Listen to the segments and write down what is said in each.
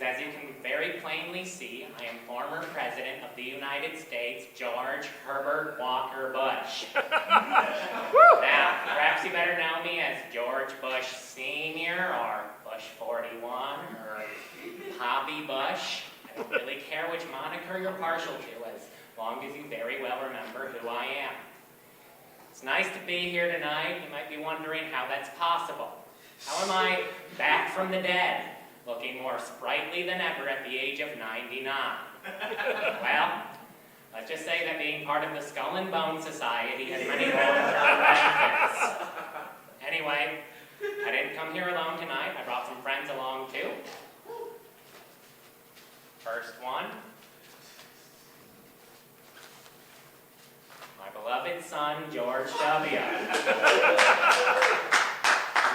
because as you can very plainly see, I am former President of the United States, George Herbert Walker Bush. Now, perhaps you better know me as George Bush Sr. or Bush 41 or Poppy Bush. I don't really care which moniker you're partial to, as long as you very well remember who I am. It's nice to be here tonight. You might be wondering how that's possible. How am I back from the dead, looking more sprightly than ever at the age of 99? Well, let's just say that being part of the Skull and Bone Society has many long-term benefits. Anyway, I didn't come here alone tonight. I brought some friends along too. First one, my beloved son, George W. You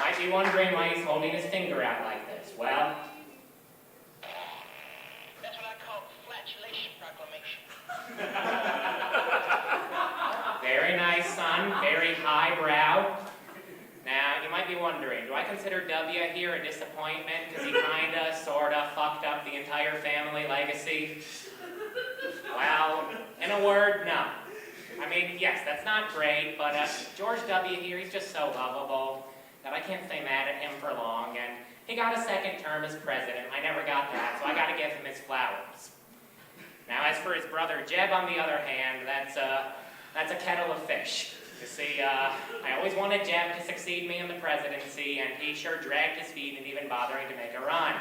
might be wondering why he's holding his finger out like this. Well, that's what I call flatulation proclamation. very nice son, very highbrow. Now, you might be wondering, do I consider W here a disappointment because he kinda, sorta fucked up the entire family legacy? Well, in a word, no. I mean, yes, that's not great, but George W. here, he's just so lovable that I can't stay mad at him for long, and he got a second term as president. I never got that, so I gotta give him his flowers. Now, as for his brother Jeb, on the other hand, that's a kettle of fish. You see, I always wanted Jeb to succeed me in the presidency, and he sure dragged his feet in even bothering to make a run.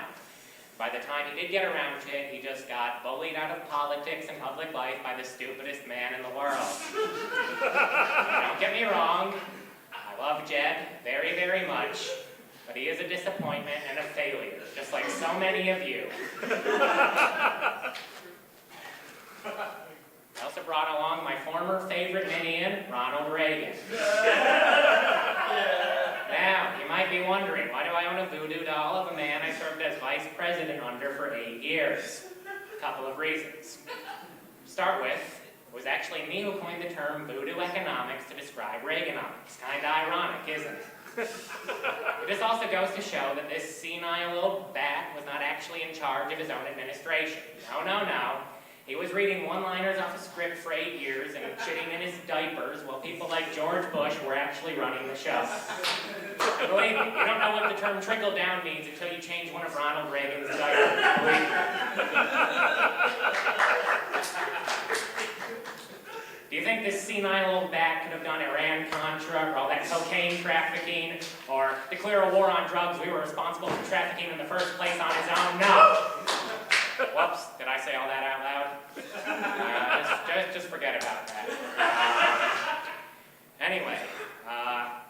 By the time he did get around to it, he just got bullied out of politics and public life by the stupidest man in the world. Don't get me wrong, I love Jeb very, very much, but he is a disappointment and a failure, just like so many of you. I also brought along my former favorite minion, Ronald Reagan. Now, you might be wondering, why do I own a voodoo doll of a man I served as vice president under for 8 years? A couple of reasons. To start with, it was actually me who coined the term voodoo economics to describe Reaganomics. Kinda ironic, isn't it? This also goes to show that this senile little bat was not actually in charge of his own administration. No. He was reading one-liners off a script for 8 years and shitting in his diapers while people like George Bush were actually running the show. Believe me, you don't know what the term trickle-down means until you change one of Ronald Reagan's diapers. Believe me. Do you think this senile old bat could have done Iran-Contra or all that cocaine trafficking or declare a war on drugs we were responsible for trafficking in the first place on his own? No! Whoops, did I say all that out loud? Just forget about that. Anyway, I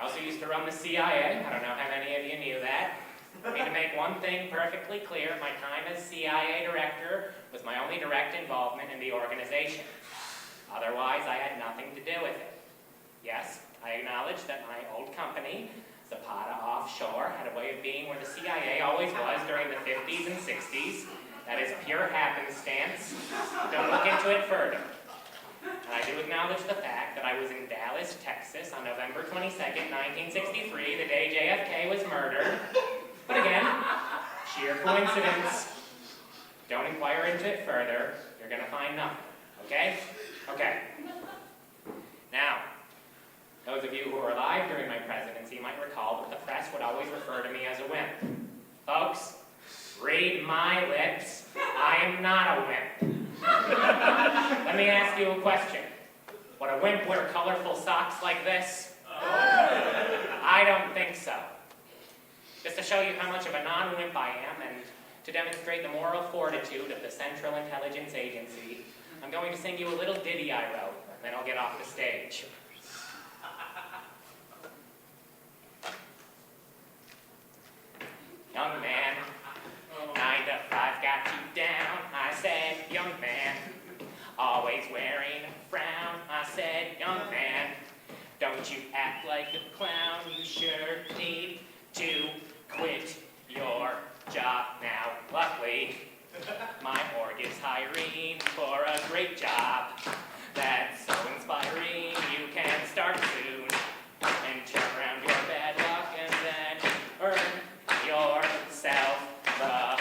also used to run the CIA. I don't know how many of you knew that. I need to make one thing perfectly clear. My time as CIA director was my only direct involvement in the organization. Otherwise, I had nothing to do with it. Yes, I acknowledge that my old company, Zapata Offshore, had a way of being where the CIA always was during the 50s and 60s. That is pure happenstance. Don't look into it further. And I do acknowledge the fact that I was in Dallas, Texas on November 22nd, 1963, the day JFK was murdered. But again, sheer coincidence. Don't inquire into it further. You're going to find nothing. Okay? Okay. Now, those of you who were alive during my presidency might recall that the press would always refer to me as a wimp. Folks, read my lips. I am not a wimp. Let me ask you a question. Would a wimp wear colorful socks like this? I don't think so. Just to show you how much of a non-wimp I am and to demonstrate the moral fortitude of the Central Intelligence Agency, I'm going to sing you a little ditty I wrote, and then I'll get off the stage. Young man, 9 to 5 got you down. I said, young man, always wearing a frown. I said, young man, don't you act like a clown. You sure need to quit your job now. Luckily, my org is hiring for a great job. That's so inspiring. You can start soon and turn around your bad luck and then earn yourself the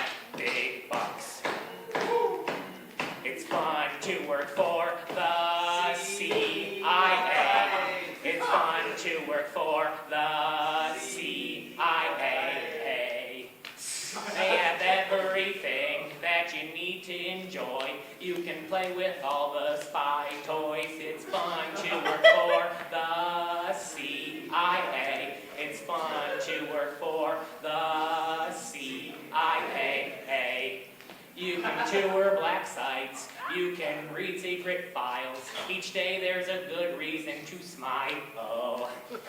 to enjoy. You can play with all the spy toys. It's fun to work for the CIA. It's fun to work for the CIA. You can tour black sites. You can read secret files. Each day there's a good reason to smile. Thank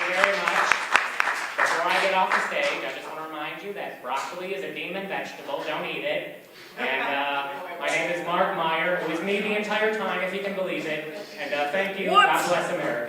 you very much. Before I get off the stage, I just want to remind you that broccoli is a demon vegetable. Don't eat it. And my name is Mark Meyer, who is me the entire time, if you can believe it. And thank you. What? God bless America.